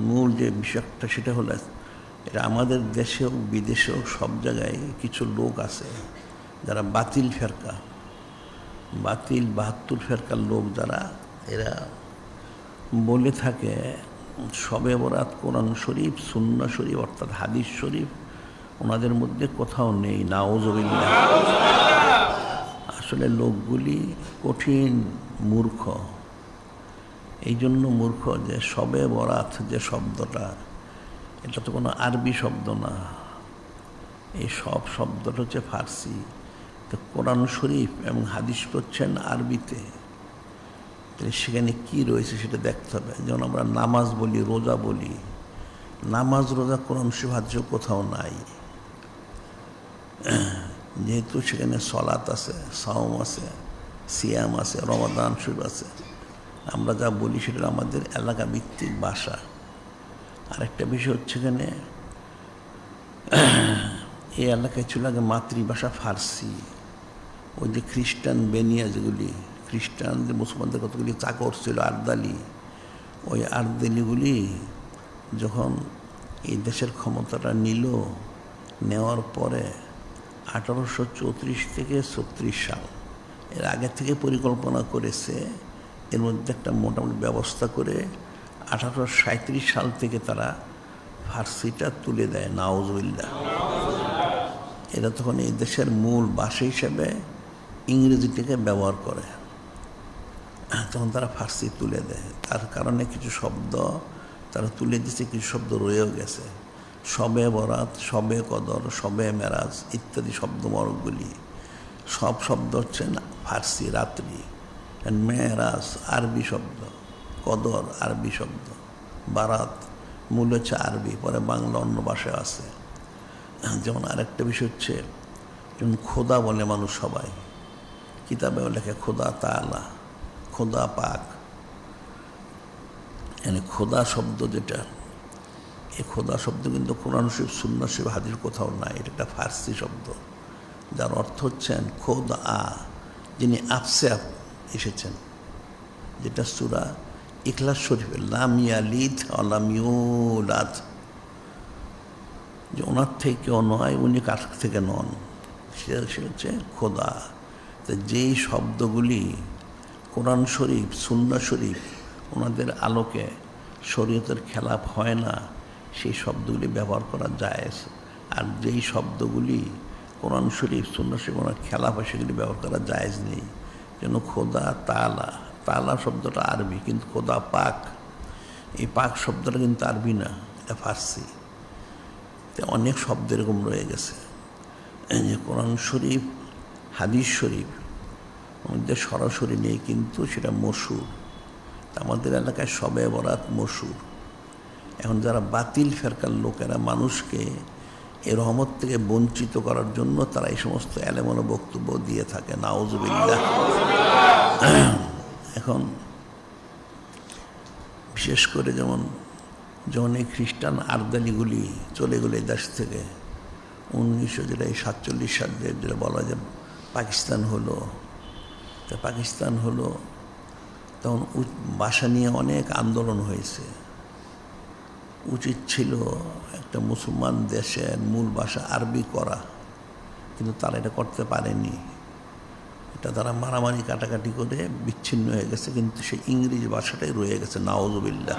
মূল যে বিষয়টা সেটা হলো, এটা আমাদের দেশেও বিদেশেও সব জায়গায় কিছু লোক আছে যারা বাতিল ফেরকা, বাতিল 72 ফেরকার লোক যারা, এরা বলে থাকে শবে বরাত কোরআন শরীফ, সুন্নাহ শরীফ অর্থাৎ হাদিস শরীফ ওনাদের মধ্যে কোথাও নেই। নাউজুবিল্লাহ। আসলে লোকগুলি কঠিন মূর্খ। এই জন্য মূর্খ যে শবে বরাত যে শব্দটা, এটা তো কোনো আরবি শব্দ না, এই সব শব্দটা হচ্ছে ফার্সি। তো কোরআন শরীফ এবং হাদিস হচ্ছেন আরবিতে, তাহলে সেখানে কী রয়েছে সেটা দেখতে হবে। যেমন আমরা নামাজ বলি, রোজা বলি, নামাজ রোজা কোরআন শরীফ হাদিসে কোথাও নাই। যেহেতু সেখানে সলাত আছে, সাওম আছে, সিয়াম আছে, রমাদান শরীফ আছে, আমরা যা বলি সেটা আমাদের এলাকা ভিত্তিক ভাষা। আরেকটা বিষয় হচ্ছে এখানে এই এলাকায় ছিল আগে মাতৃভাষা ফার্সি। ওই যে খ্রিস্টান বেনিয়া, যেগুলি খ্রিস্টানদের মুসলমানদের কতগুলি চাকর ছিল আর্দালি, ওই আর্দালিগুলি যখন এই দেশের ক্ষমতাটা নিল, নেওয়ার পরে 1834 থেকে 36 সাল, এর আগে থেকে পরিকল্পনা করেছে, এর মধ্যে একটা মোটামুটি ব্যবস্থা করে 1837 সাল থেকে তারা ফার্সিটা তুলে দেয়। নাউজুবিল্লাহ। এরা তখন এই দেশের মূল ভাষা হিসেবে ইংরেজিটাকে ব্যবহার করে, তখন তারা ফার্সি তুলে দেয়। তার কারণে কিছু শব্দ তারা তুলে দিচ্ছে, কিছু শব্দ রয়েও গেছে। শবে বরাত, শবে কদর, শবে মেরাজ ইত্যাদি শব্দমর্গগুলি সব শব্দ হচ্ছে না ফার্সি, রাত্রি। মেরাজ আরবি শব্দ, কদর আরবি শব্দ, বারাত মূল হচ্ছে আরবি, পরে বাংলা অন্য ভাষায় আছে। যেমন আরেকটা বিষয় হচ্ছে, যেমন খোদা বলে মানুষ সবাই, কিতাবেও লেখে খোদা তাআলা, খোদা পাক। মানে খোদা শব্দ যেটা, এই খোদা শব্দ কিন্তু কোরআন শরীফ, সুন্নাহ শরীফ, হাদিস কোথাও নাই। এটা একটা ফার্সি শব্দ যার অর্থ হচ্ছেন খোদা, যিনি আপসে এসেছেন, যেটা সূরা ইখলাস শরীফে লাম ইয়ালিদ ওয়া লাম ইউলাদ, যে ওনার থেকে কেউ নয়, উনি কার থেকে নন, সে হচ্ছে খোদা। তো যেই শব্দগুলি কোরআন শরীফ, সুন্নাহ শরীফ ওনাদের আলোকে শরীয়তের খেলাফ হয় না, সেই শব্দগুলি ব্যবহার করা জায়েজ। আর যেই শব্দগুলি কোরআন শরীফ, সুন্নাহ শরীফ ওনার খেলাফ হয়, সেগুলি ব্যবহার করা জায়েজ নেই। যেন খোদা তাআলা, তাআলা শব্দটা আরবি, কিন্তু খোদা পাক, এই পাক শব্দটা কিন্তু আরবি না, এটা ফার্সি। তো অনেক শব্দ এরকম রয়ে গেছে যে কোরআন শরীফ, হাদিস শরীফ মধ্যে সরাসরি নেই, কিন্তু সেটা মশহুর। আমাদের এলাকায় শবে বরাত মশহুর। এখন যারা বাতিল ফেরকার লোকেরা মানুষকে এই রহমত থেকে বঞ্চিত করার জন্য তারা এই সমস্ত এলেমন বক্তব্য দিয়ে থাকে। নাউজুবিল্লাহ। এখন বিশেষ করে যেমন এই খ্রিস্টান আর্দালিগুলি চলে গেল এই দেশ থেকে 1947 সাল, যেটা বলা যায় পাকিস্তান হলো, তা পাকিস্তান হলো, তখন ভাষা নিয়ে অনেক আন্দোলন হয়েছে। উচিত ছিল একটা মুসলমান দেশের মূল ভাষা আরবি করা, কিন্তু তারা এটা করতে পারেনি। এটা তারা মারামারি কাটাকাটি করে বিচ্ছিন্ন হয়ে গেছে, কিন্তু সেই ইংরেজি ভাষাটাই রয়ে গেছে। নাউজুবিল্লাহ।